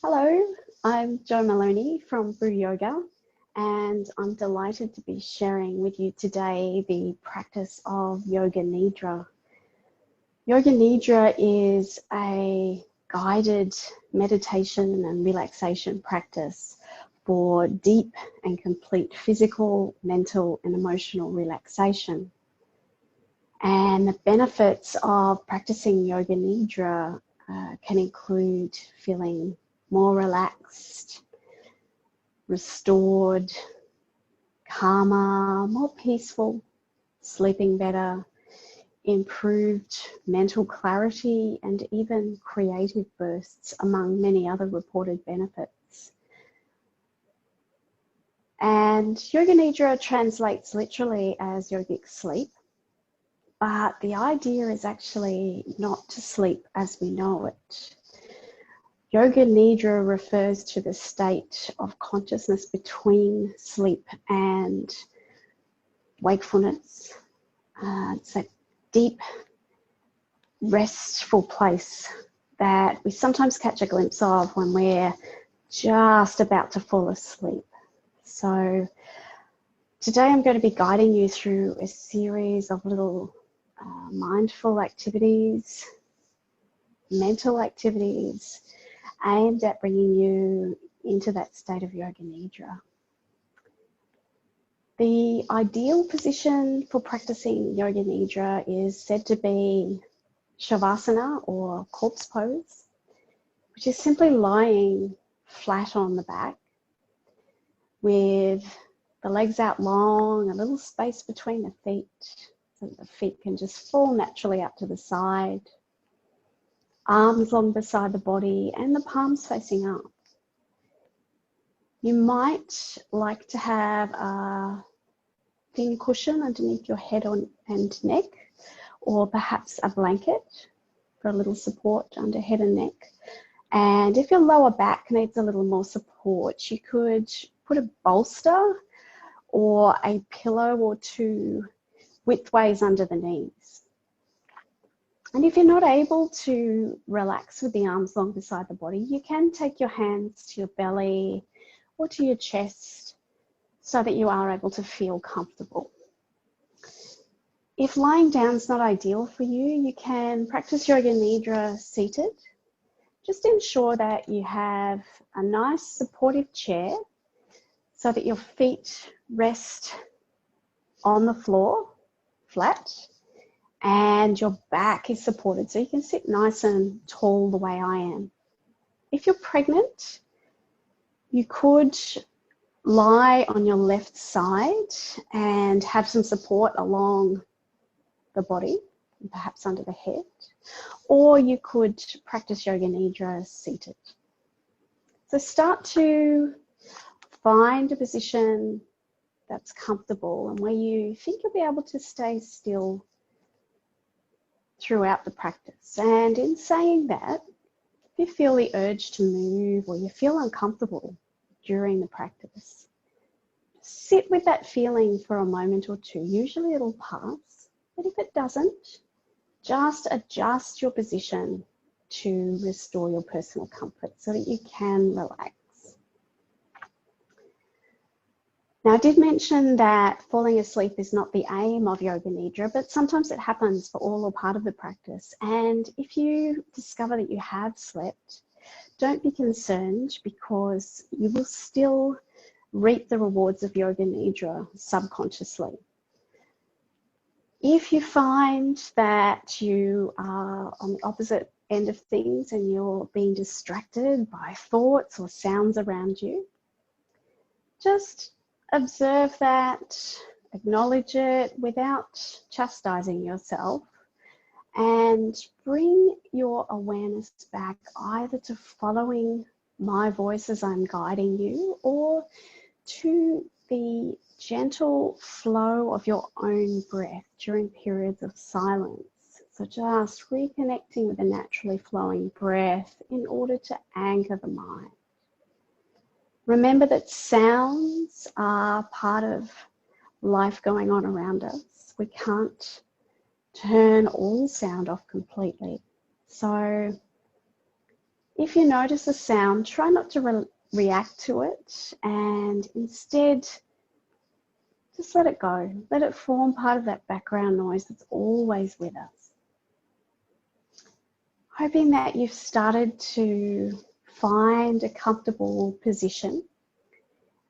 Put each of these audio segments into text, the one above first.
Hello, I'm Jo Moloney from Brew Yoga, and I'm delighted to be sharing with you today the practice of Yoga Nidra. Yoga Nidra is a guided meditation and relaxation practice for deep and complete physical, mental, and emotional relaxation. And the benefits of practicing Yoga Nidra can include feeling more relaxed, restored, calmer, more peaceful, sleeping better, improved mental clarity, and even creative bursts, among many other reported benefits. And Yoga Nidra translates literally as yogic sleep, but the idea is actually not to sleep as we know it. Yoga Nidra refers to the state of consciousness between sleep and wakefulness. It's a deep, restful place that we sometimes catch a glimpse of when we're just about to fall asleep. So today I'm going to be guiding you through a series of little mindful activities, mental activities, aimed at bringing you into that state of Yoga Nidra. The ideal position for practicing Yoga Nidra is said to be Shavasana, or corpse pose, which is simply lying flat on the back with the legs out long, a little space between the feet so that the feet can just fall naturally out to the side, arms long beside the body and the palms facing up. You might like to have a thin cushion underneath your head and neck, or perhaps a blanket for a little support under head and neck. And if your lower back needs a little more support, you could put a bolster or a pillow or two widthways under the knees. And if you're not able to relax with the arms long beside the body, you can take your hands to your belly or to your chest so that you are able to feel comfortable. If lying down is not ideal for you, you can practice Yoga Nidra seated. Just ensure that you have a nice supportive chair so that your feet rest on the floor, flat, and your back is supported so you can sit nice and tall the way I am. If you're pregnant, you could lie on your left side and have some support along the body, perhaps under the head, or you could practice Yoga Nidra seated. So start to find a position that's comfortable and where you think you'll be able to stay still throughout the practice. And in saying that, if you feel the urge to move or you feel uncomfortable during the practice, sit with that feeling for a moment or two. Usually it'll pass, but if it doesn't, just adjust your position to restore your personal comfort so that you can relax. Now, I did mention that falling asleep is not the aim of Yoga Nidra, but sometimes it happens for all or part of the practice. And if you discover that you have slept, don't be concerned, because you will still reap the rewards of Yoga Nidra subconsciously. If you find that you are on the opposite end of things and you're being distracted by thoughts or sounds around you, just observe that, acknowledge it without chastising yourself, and bring your awareness back either to following my voice as I'm guiding you, or to the gentle flow of your own breath during periods of silence. So just reconnecting with the naturally flowing breath in order to anchor the mind. Remember that sounds are part of life going on around us. We can't turn all sound off completely. So If you notice a sound, try not to react to it, and instead just let it go. Let it form part of that background noise that's always with us. Hoping that you've started to find a comfortable position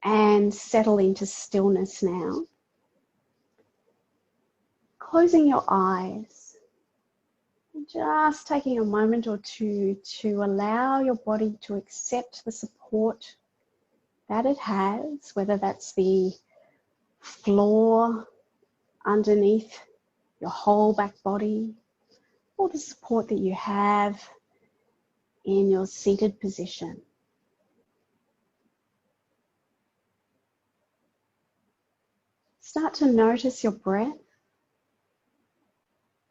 and settle into stillness now. Closing your eyes, just taking a moment or two to allow your body to accept the support that it has, whether that's the floor underneath your whole back body, or the support that you have in your seated position. Start to notice your breath.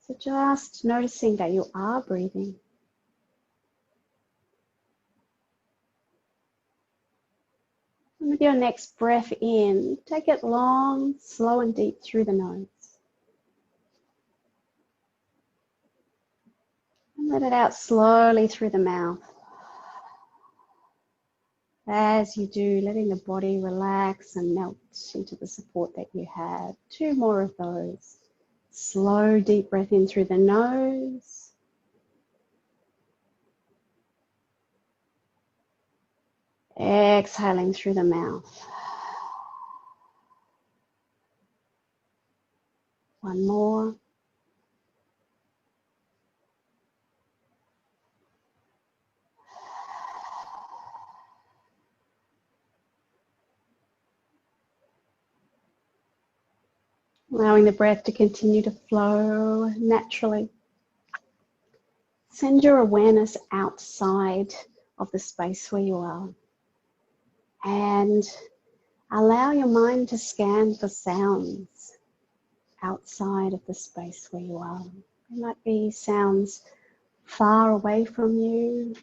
So just noticing that you are breathing. And with your next breath in, take it long, slow and deep through the nose. And let it out slowly through the mouth. As you do, letting the body relax and melt into the support that you have. 2 more of those. Slow, deep breath in through the nose. Exhaling through the mouth. 1 more. Allowing the breath to continue to flow naturally. Send your awareness outside of the space where you are. And allow your mind to scan for sounds outside of the space where you are. There might be sounds far away from you,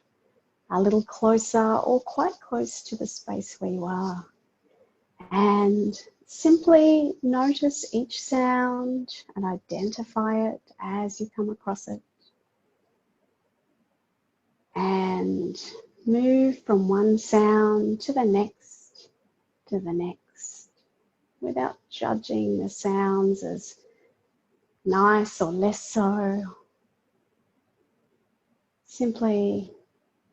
a little closer, or quite close to the space where you are. And simply notice each sound and identify it as you come across it. And move from one sound to the next, without judging the sounds as nice or less so. Simply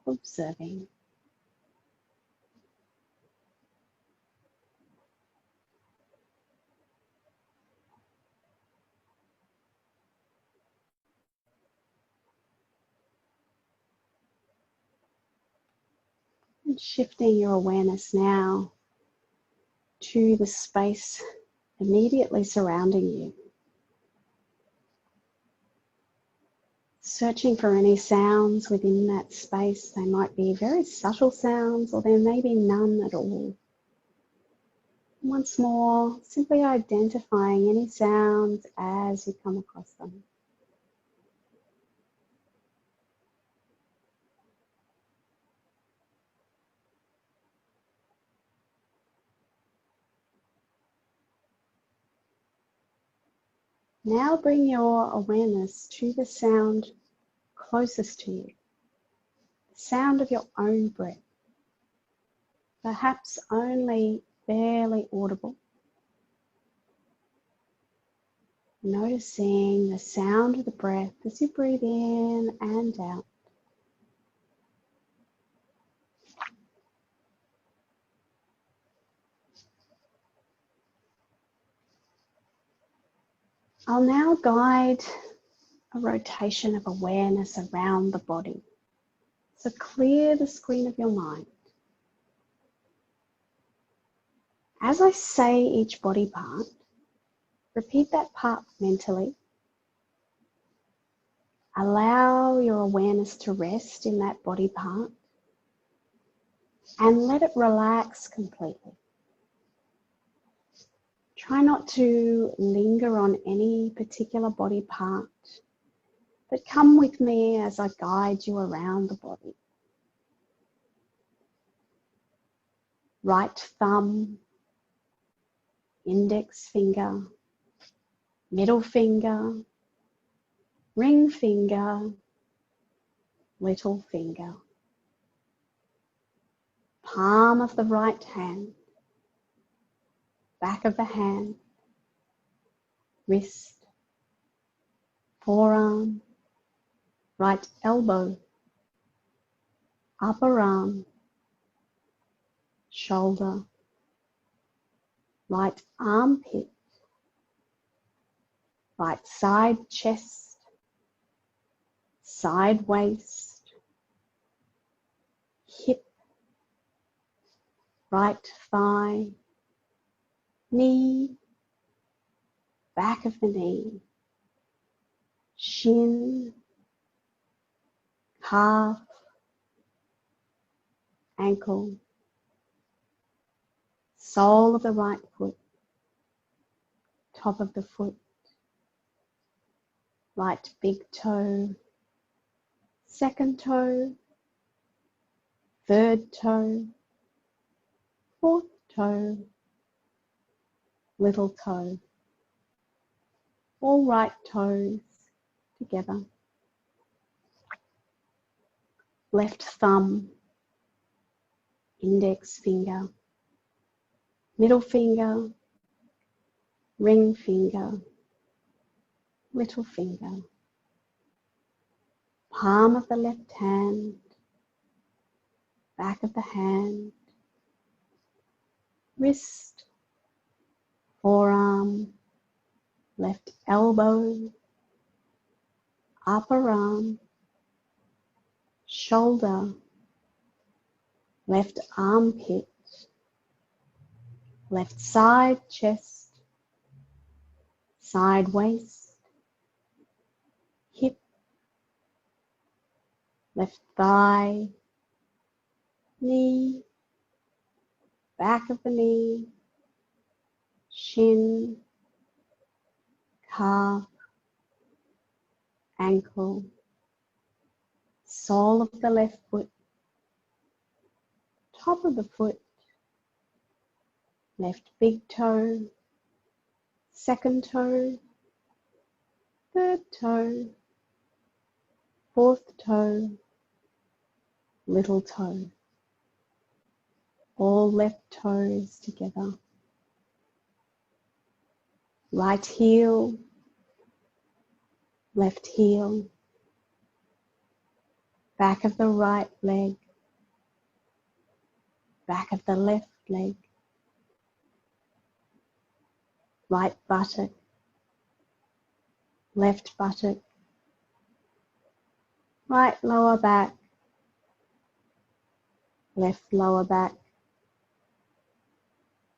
observing. And shifting your awareness now to the space immediately surrounding you. Searching for any sounds within that space. They might be very subtle sounds, or there may be none at all. Once more, simply identifying any sounds as you come across them. Now bring your awareness to the sound closest to you, the sound of your own breath, perhaps only barely audible. Noticing the sound of the breath as you breathe in and out. I'll now guide a rotation of awareness around the body. So clear the screen of your mind. As I say each body part, repeat that part mentally. Allow your awareness to rest in that body part and let it relax completely. Try not to linger on any particular body part, but come with me as I guide you around the body. Right thumb, index finger, middle finger, ring finger, little finger. palm of the right hand, back of the hand, wrist, forearm, right elbow, upper arm, shoulder, right armpit, right side chest, side waist, hip, right thigh, knee, back of the knee, shin, calf, ankle, sole of the right foot, top of the foot, right big toe, second toe, third toe, fourth toe, little toe, all right toes together, left thumb, index finger, middle finger, ring finger, little finger, palm of the left hand, back of the hand, wrist, forearm, left elbow, upper arm, shoulder, left armpit, left side chest, side waist, hip, left thigh, knee, back of the knee, shin, calf, ankle, sole of the left foot, top of the foot, left big toe, second toe, third toe, fourth toe, little toe, all left toes together, right heel, left heel, back of the right leg, back of the left leg, right buttock, left buttock, right lower back, left lower back,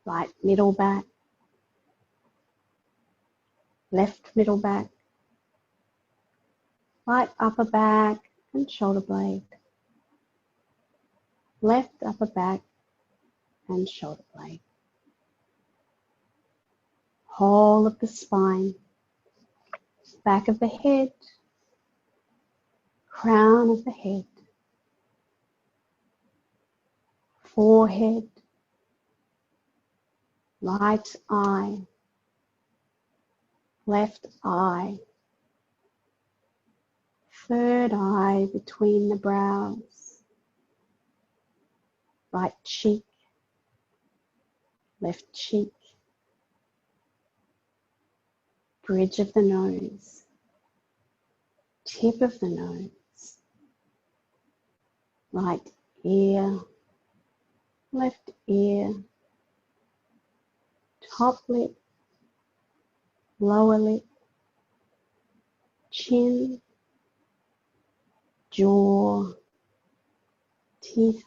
right middle back, left middle back, right upper back and shoulder blade, left upper back and shoulder blade, whole of the spine, back of the head, crown of the head, forehead, right eye, left eye, third eye between the brows, right cheek, left cheek, bridge of the nose, tip of the nose, right ear, left ear, top lip, lower lip, chin, jaw, teeth,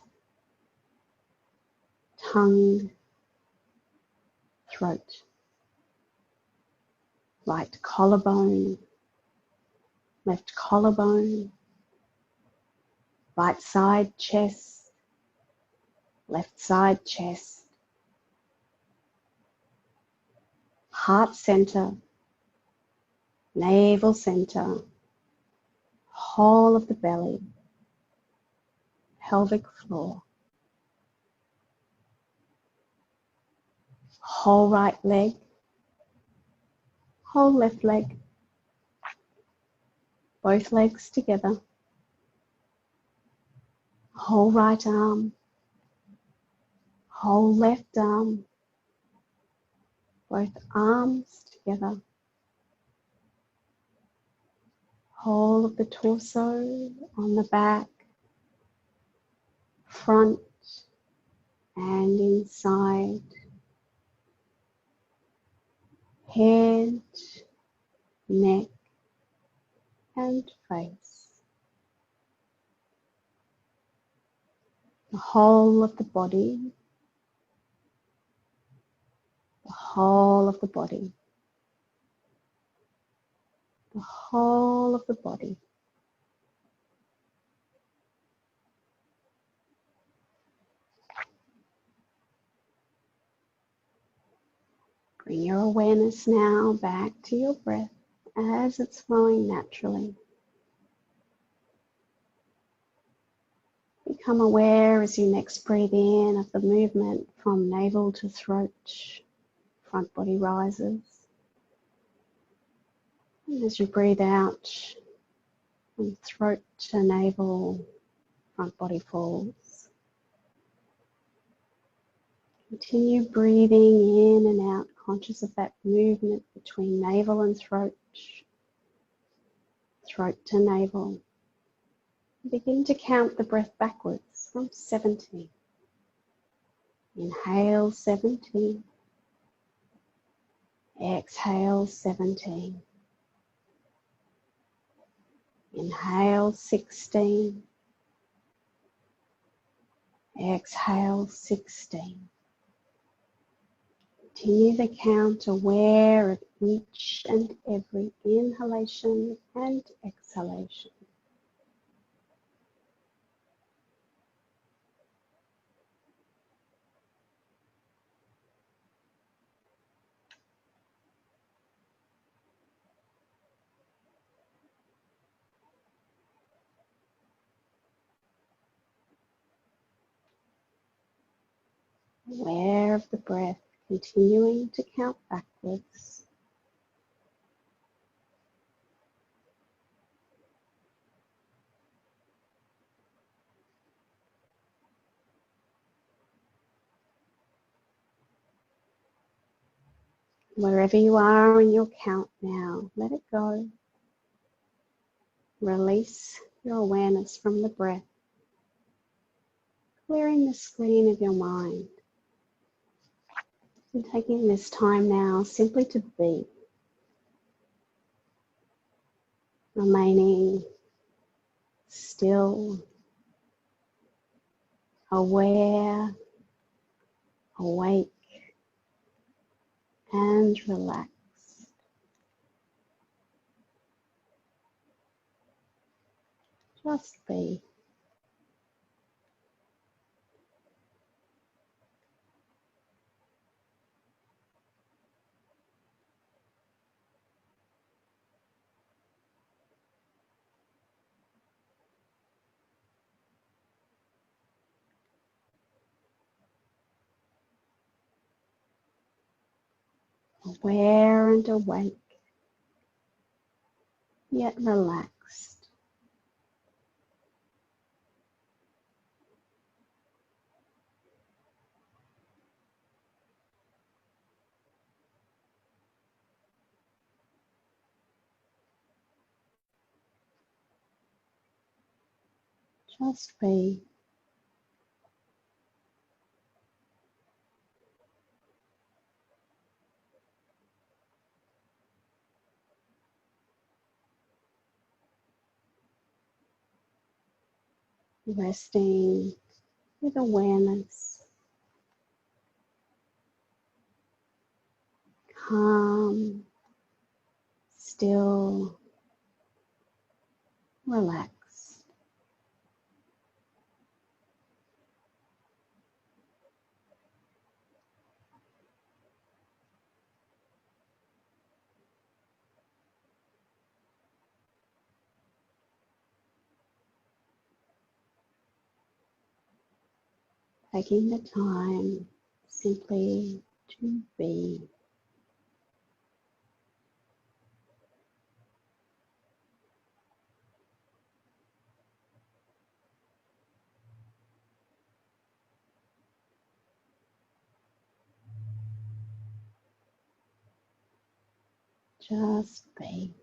tongue, throat, right collarbone, left collarbone, right side chest, left side chest, heart center, navel center, whole of the belly, pelvic floor, whole right leg, whole left leg, both legs together, whole right arm, Whole left arm, both arms together. Whole of the torso on the back, front and inside. Head, neck and face. The whole of the body, the whole of the body, the whole of the body. Bring your awareness now back to your breath as it's flowing naturally. Become aware as you next breathe in of the movement from navel to throat, front body rises. And as you breathe out, from throat to navel, front body falls. Continue breathing in and out, conscious of that movement between navel and throat, throat to navel. Begin to count the breath backwards from 70. Inhale 17. Exhale 17. Inhale 16. Exhale 16. Continue the count, aware of each and every inhalation and exhalation. Aware of the breath, continuing to count backwards. Wherever you are in your count now, let it go. Release your awareness from the breath, clearing the screen of your mind. And taking this time now simply to be, remaining still, aware, awake, and relaxed. Just be. Aware and awake, yet relaxed. Just be. Resting with awareness, calm, still, relaxed. Taking the time simply to be. Just be.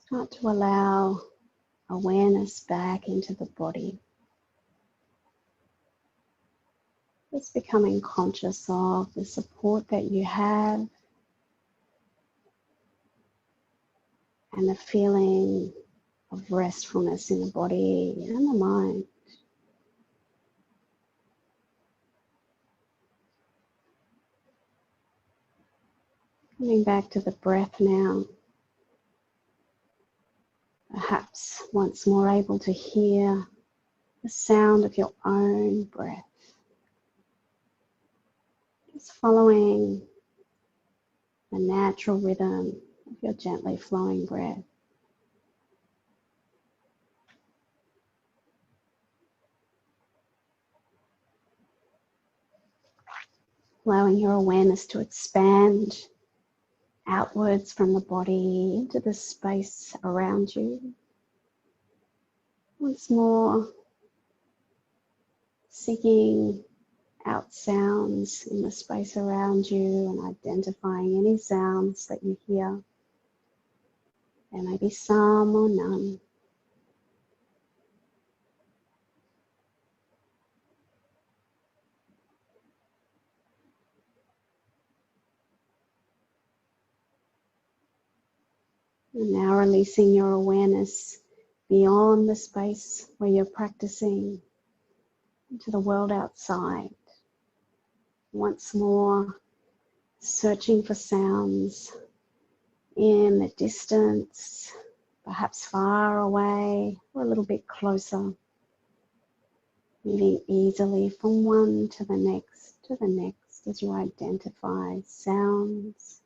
Start to allow awareness back into the body. Just becoming conscious of the support that you have and the feeling of restfulness in the body and the mind. Coming back to the breath now. Perhaps once more able to hear the sound of your own breath. Just following the natural rhythm of your gently flowing breath. Allowing your awareness to expand outwards from the body into the space around you. Once more, seeking out sounds in the space around you and identifying any sounds that you hear. There may be some or none. And now releasing your awareness beyond the space where you're practicing into the world outside. Once more, searching for sounds in the distance, perhaps far away or a little bit closer. Moving easily from one to the next as you identify sounds.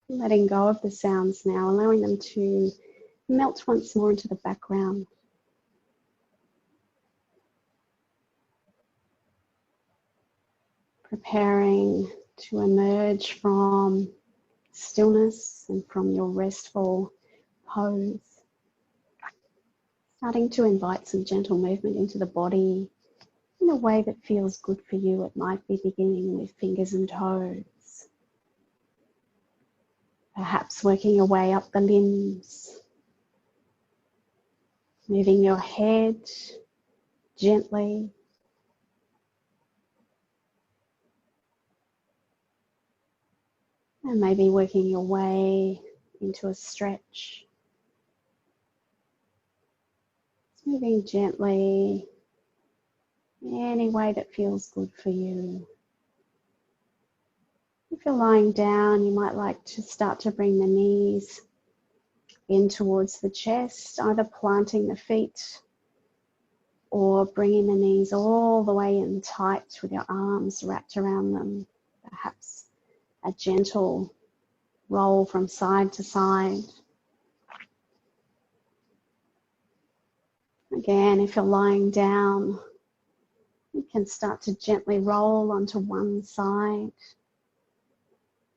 Letting go of the sounds now, allowing them to melt once more into the background. Preparing to emerge from stillness and from your restful pose. Starting to invite some gentle movement into the body in a way that feels good for you. It might be beginning with fingers and toes. Perhaps working your way up the limbs. Moving your head gently. And maybe working your way into a stretch. Moving gently, any way that feels good for you. If you're lying down, you might like to start to bring the knees in towards the chest, either planting the feet or bringing the knees all the way in tight with your arms wrapped around them. Perhaps a gentle roll from side to side. Again, if you're lying down, you can start to gently roll onto one side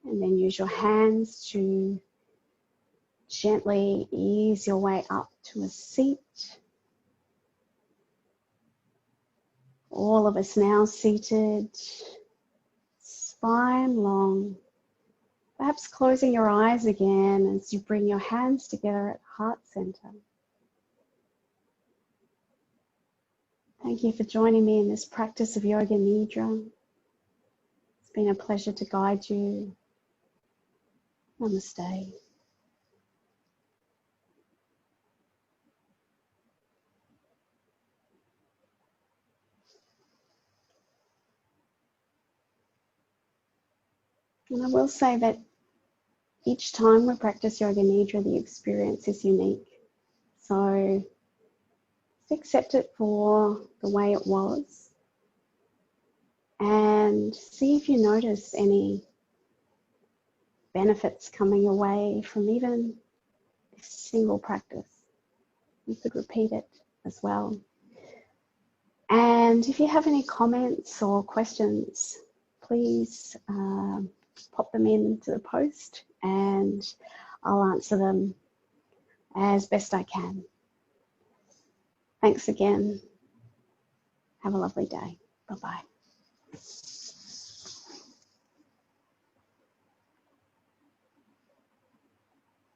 and then use your hands to gently ease your way up to a seat. All of us now seated, spine long. Perhaps closing your eyes again as you bring your hands together at heart center. Thank you for joining me in this practice of Yoga Nidra. It's been a pleasure to guide you. Namaste. And I will say that each time we practice Yoga Nidra, the experience is unique. So accept it for the way it was and see if you notice any benefits coming away from even this single practice. You could repeat it as well. And if you have any comments or questions, please pop them into the post and I'll answer them as best I can. Thanks again. Have a lovely day. Bye-bye.